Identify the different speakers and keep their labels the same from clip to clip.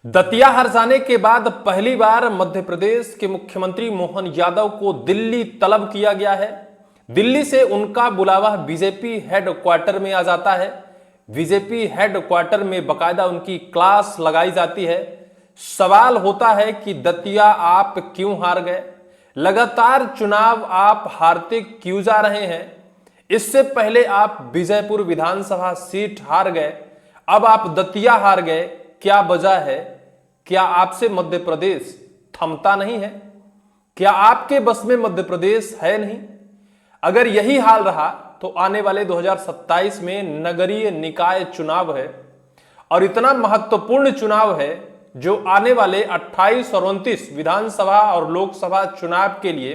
Speaker 1: दतिया हार जाने के बाद पहली बार मध्य प्रदेश के मुख्यमंत्री मोहन यादव को दिल्ली तलब किया गया है। दिल्ली से उनका बुलावा बीजेपी हेडक्वार्टर में आ जाता है। बीजेपी हेडक्वार्टर में बकायदा उनकी क्लास लगाई जाती है। सवाल होता है कि दतिया आप क्यों हार गए, लगातार चुनाव आप हारते क्यों जा रहे हैं। इससे पहले आप विजयपुर विधानसभा सीट हार गए, अब आप दतिया हार गए। क्या वजह है? क्या आपसे मध्य प्रदेश थमता नहीं है? क्या आपके बस में मध्य प्रदेश है नहीं? अगर यही हाल रहा तो आने वाले 2027 में नगरीय निकाय चुनाव है और इतना महत्वपूर्ण चुनाव है जो आने वाले 28 और 29 विधानसभा और लोकसभा चुनाव के लिए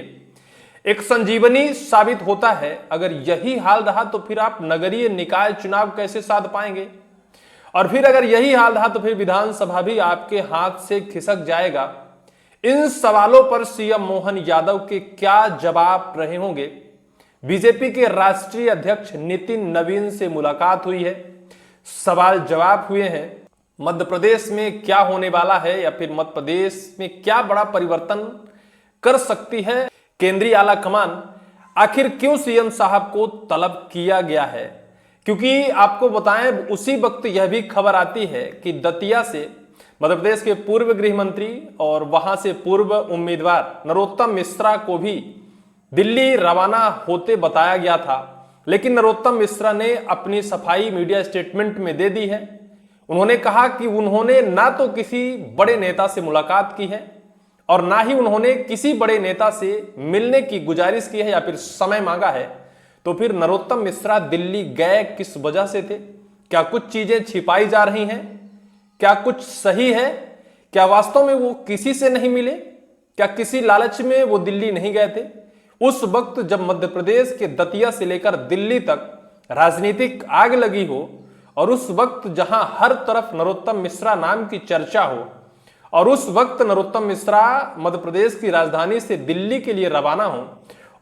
Speaker 1: एक संजीवनी साबित होता है। अगर यही हाल रहा तो फिर आप नगरीय निकाय चुनाव कैसे साध पाएंगे? और फिर अगर यही हाल रहा तो फिर विधानसभा भी आपके हाथ से खिसक जाएगा। इन सवालों पर सीएम मोहन यादव के क्या जवाब रहे होंगे? बीजेपी के राष्ट्रीय अध्यक्ष नितिन नवीन से मुलाकात हुई है, सवाल जवाब हुए हैं। मध्य प्रदेश में क्या होने वाला है या फिर मध्य प्रदेश में क्या बड़ा परिवर्तन कर सकती है केंद्रीय आला कमान? आखिर क्यों सीएम साहब को तलब किया गया है? क्योंकि आपको बताएं, उसी वक्त यह भी खबर आती है कि दतिया से मध्य प्रदेश के पूर्व गृह मंत्री और वहां से पूर्व उम्मीदवार नरोत्तम मिश्रा को भी दिल्ली रवाना होते बताया गया था, लेकिन नरोत्तम मिश्रा ने अपनी सफाई मीडिया स्टेटमेंट में दे दी है। उन्होंने कहा कि उन्होंने ना तो किसी बड़े नेता से मुलाकात की है और ना ही उन्होंने किसी बड़े नेता से मिलने की गुजारिश की है या फिर समय मांगा है। तो फिर नरोत्तम मिश्रा दिल्ली गए किस वजह से थे? क्या कुछ चीजें छिपाई जा रही हैं? क्या कुछ सही है? क्या वास्तव में वो किसी से नहीं मिले? क्या किसी लालच में वो दिल्ली नहीं गए थे? उस वक्त जब मध्य प्रदेश के दतिया से लेकर दिल्ली तक राजनीतिक आग लगी हो और उस वक्त जहां हर तरफ नरोत्तम मिश्रा नाम की चर्चा हो और उस वक्त नरोत्तम मिश्रा मध्य प्रदेश की राजधानी से दिल्ली के लिए रवाना हो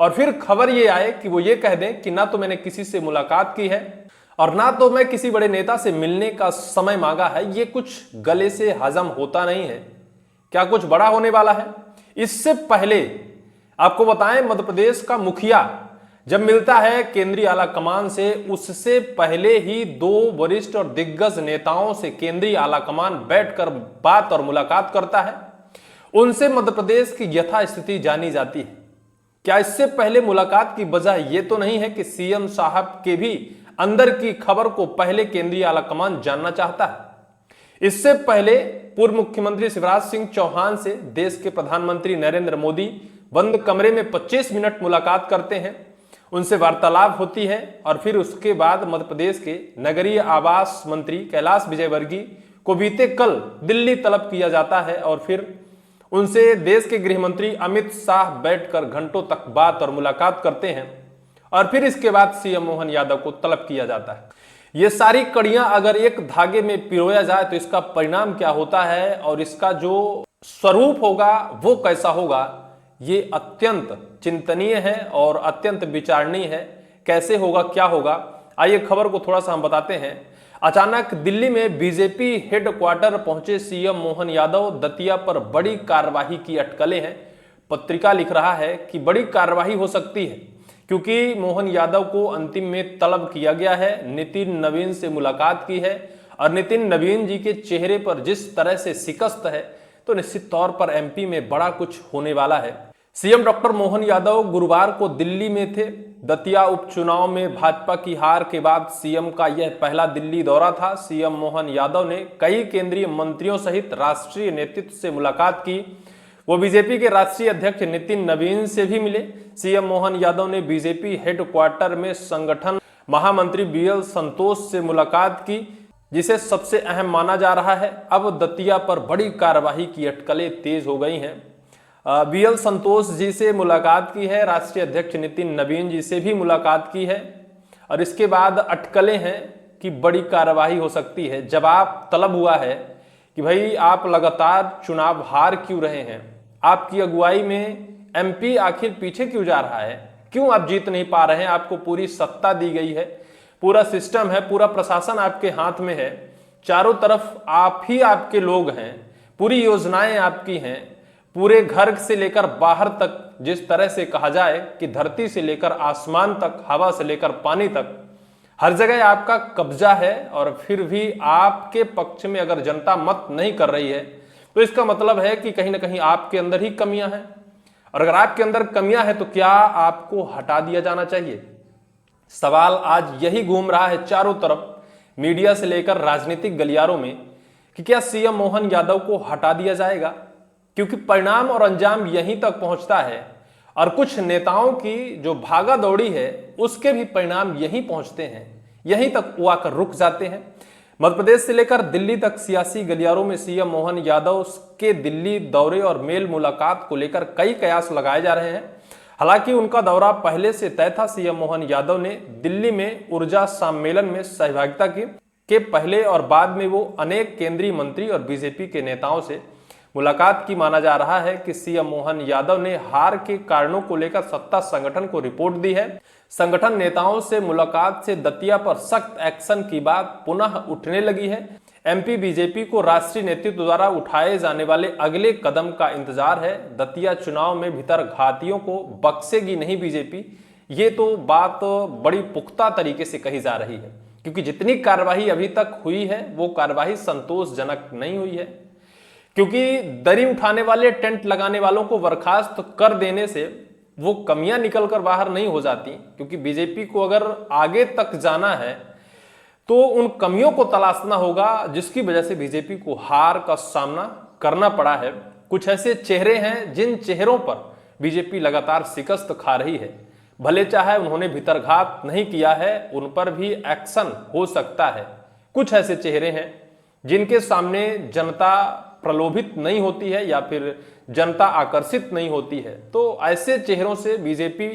Speaker 1: और फिर खबर ये आए कि वो ये कह दें कि ना तो मैंने किसी से मुलाकात की है और ना तो मैं किसी बड़े नेता से मिलने का समय मांगा है, ये कुछ गले से हजम होता नहीं है। क्या कुछ बड़ा होने वाला है? इससे पहले आपको बताएं, मध्य प्रदेश का मुखिया जब मिलता है केंद्रीय आला कमान से, उससे पहले ही दो वरिष्ठ और दिग्गज नेताओं से केंद्रीय आला कमान बैठकर बात और मुलाकात करता है। उनसे मध्य प्रदेश की यथास्थिति जानी जाती है। क्या इससे पहले मुलाकात की वजह यह तो नहीं है कि सीएम साहब के भी अंदर की खबर को पहले केंद्रीय आला कमान जानना चाहता है? इससे पहले पूर्व मुख्यमंत्री शिवराज सिंह चौहान से देश के प्रधानमंत्री नरेंद्र मोदी बंद कमरे में 25 मिनट मुलाकात करते हैं, उनसे वार्तालाप होती है और फिर उसके बाद मध्य प्रदेश के नगरीय आवास मंत्री कैलाश विजयवर्गीय को बीते कल दिल्ली तलब किया जाता है और फिर उनसे देश के गृह मंत्री अमित शाह बैठकर घंटों तक बात और मुलाकात करते हैं और फिर इसके बाद सीएम मोहन यादव को तलब किया जाता है। ये सारी कड़ियां अगर एक धागे में पिरोया जाए तो इसका परिणाम क्या होता है और इसका जो स्वरूप होगा वो कैसा होगा, ये अत्यंत चिंतनीय है और अत्यंत विचारणीय है। कैसे होगा, क्या होगा, आइए खबर को थोड़ा सा हम बताते हैं। अचानक दिल्ली में बीजेपी हेडक्वार्टर पहुंचे सीएम मोहन यादव, दतिया पर बड़ी कार्रवाई की अटकलें हैं। पत्रिका लिख रहा है कि बड़ी कार्रवाई हो सकती है क्योंकि मोहन यादव को अंतिम में तलब किया गया है। नितिन नवीन से मुलाकात की है और नितिन नवीन जी के चेहरे पर जिस तरह से शिकस्त है तो निश्चित तौर पर एमपी में बड़ा कुछ होने वाला है। सीएम डॉक्टर मोहन यादव गुरुवार को दिल्ली में थे। दतिया उपचुनाव में भाजपा की हार के बाद सीएम का यह पहला दिल्ली दौरा था। सीएम मोहन यादव ने कई केंद्रीय मंत्रियों सहित राष्ट्रीय नेतृत्व से मुलाकात की। वो बीजेपी के राष्ट्रीय अध्यक्ष नितिन नवीन से भी मिले। सीएम मोहन यादव ने बीजेपी हेडक्वार्टर में संगठन महामंत्री बीएल संतोष से मुलाकात की, जिसे सबसे अहम माना जा रहा है। अब दतिया पर बड़ी कार्रवाई की अटकलें तेज हो गई हैं। बीएल संतोष जी से मुलाकात की है, राष्ट्रीय अध्यक्ष नितिन नवीन जी से भी मुलाकात की है और इसके बाद अटकलें हैं कि बड़ी कार्रवाई हो सकती है। जवाब तलब हुआ है कि भाई आप लगातार चुनाव हार क्यों रहे हैं? आपकी अगुवाई में एमपी आखिर पीछे क्यों जा रहा है? क्यों आप जीत नहीं पा रहे हैं? आपको पूरी सत्ता दी गई है, पूरा सिस्टम है, पूरा प्रशासन आपके हाथ में है, चारों तरफ आप ही आपके लोग हैं, पूरी योजनाएं आपकी हैं, पूरे घर से लेकर बाहर तक, जिस तरह से कहा जाए कि धरती से लेकर आसमान तक, हवा से लेकर पानी तक, हर जगह आपका कब्जा है। और फिर भी आपके पक्ष में अगर जनता मत नहीं कर रही है तो इसका मतलब है कि कहीं ना कहीं आपके अंदर ही कमियां हैं। और अगर आपके अंदर कमियां हैं तो क्या आपको हटा दिया जाना चाहिए? सवाल आज यही घूम रहा है चारों तरफ, मीडिया से लेकर राजनीतिक गलियारों में, कि क्या सीएम मोहन यादव को हटा दिया जाएगा? क्योंकि परिणाम और अंजाम यहीं तक पहुंचता है और कुछ नेताओं की जो भागा दौड़ी है उसके भी परिणाम यहीं पहुंचते हैं, यहीं तक वो आकर रुक जाते हैं। मध्य प्रदेश से लेकर दिल्ली तक सियासी गलियारों में सीएम मोहन यादव के दिल्ली दौरे और मेल मुलाकात को लेकर कई कयास लगाए जा रहे हैं। हालांकि उनका दौरा पहले से तय था। सीएम मोहन यादव ने दिल्ली में ऊर्जा सम्मेलन में सहभागिता की के पहले और बाद में वो अनेक केंद्रीय मंत्री और बीजेपी के नेताओं से मुलाकात की। माना जा रहा है कि सीएम मोहन यादव ने हार के कारणों को लेकर सत्ता संगठन को रिपोर्ट दी है। संगठन नेताओं से मुलाकात से दतिया पर सख्त एक्शन की बात पुनः उठने लगी है। एमपी बीजेपी को राष्ट्रीय नेतृत्व द्वारा उठाए जाने वाले अगले कदम का इंतजार है। दतिया चुनाव में भीतरघातियों को बख्शेगी नहीं बीजेपी, ये तो बात बड़ी पुख्ता तरीके से कही जा रही है, क्योंकि जितनी कार्रवाई अभी तक हुई है वो कार्रवाई संतोषजनक नहीं हुई है। क्योंकि दरी उठाने वाले, टेंट लगाने वालों को बर्खास्त कर देने से वो कमियां निकलकर बाहर नहीं हो जाती, क्योंकि बीजेपी को अगर आगे तक जाना है तो उन कमियों को तलाशना होगा जिसकी वजह से बीजेपी को हार का सामना करना पड़ा है। कुछ ऐसे चेहरे हैं जिन चेहरों पर बीजेपी लगातार शिकस्त खा रही है। भले चाहे उन्होंने भीतरघात नहीं किया है, उन पर भी एक्शन हो सकता है। कुछ ऐसे चेहरे हैं जिनके सामने जनता प्रलोभित नहीं होती है या फिर जनता आकर्षित नहीं होती है, तो ऐसे चेहरों से बीजेपी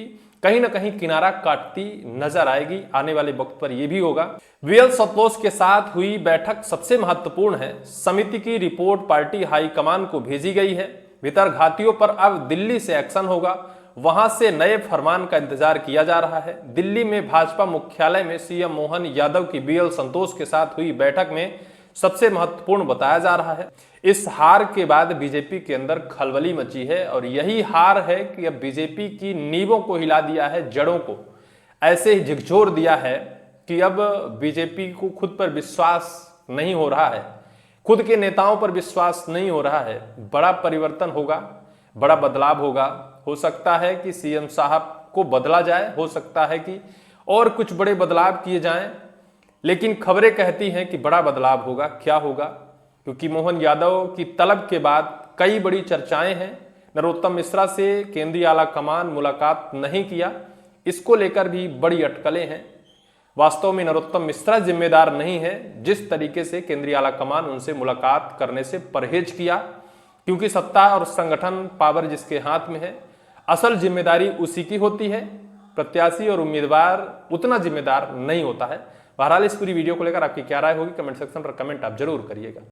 Speaker 1: कहीं ना कहीं किनारा काटती नजर आएगी। आने वाले वक्त पर यह भी होगा। वीएल संतोष के साथ हुई बैठक सबसे महत्वपूर्ण है। समिति की रिपोर्ट पार्टी हाईकमान को भेजी गई है। भीतरघातियों पर अब दिल्ली से एक्शन होगा, वहां से नए फरमान का इंतजार किया जा रहा है। दिल्ली में भाजपा मुख्यालय में सीएम मोहन यादव की वीएल संतोष के साथ हुई बैठक में सबसे महत्वपूर्ण बताया जा रहा है। इस हार के बाद बीजेपी के अंदर खलबली मची है और यही हार है कि अब बीजेपी की नींवों को हिला दिया है, जड़ों को ऐसे ही झकझोर दिया है कि अब बीजेपी को खुद पर विश्वास नहीं हो रहा है, खुद के नेताओं पर विश्वास नहीं हो रहा है। बड़ा परिवर्तन होगा, बड़ा बदलाव होगा। हो सकता है कि सीएम साहब को बदला जाए, हो सकता है कि और कुछ बड़े बदलाव किए जाएं, लेकिन खबरें कहती हैं कि बड़ा बदलाव होगा। क्या होगा? क्योंकि मोहन यादव की तलब के बाद कई बड़ी चर्चाएं हैं। नरोत्तम मिश्रा से केंद्रीय आला कमान मुलाकात नहीं किया, इसको लेकर भी बड़ी अटकलें हैं। वास्तव में नरोत्तम मिश्रा जिम्मेदार नहीं है जिस तरीके से केंद्रीय आला कमान उनसे मुलाकात करने से परहेज किया, क्योंकि सत्ता और संगठन पावर जिसके हाथ में है, असल जिम्मेदारी उसी की होती है। प्रत्याशी और उम्मीदवार उतना जिम्मेदार नहीं होता है। बहरहाल इस पूरी वीडियो को लेकर आपकी क्या राय होगी कमेंट सेक्शन पर कमेंट आप जरूर करिएगा।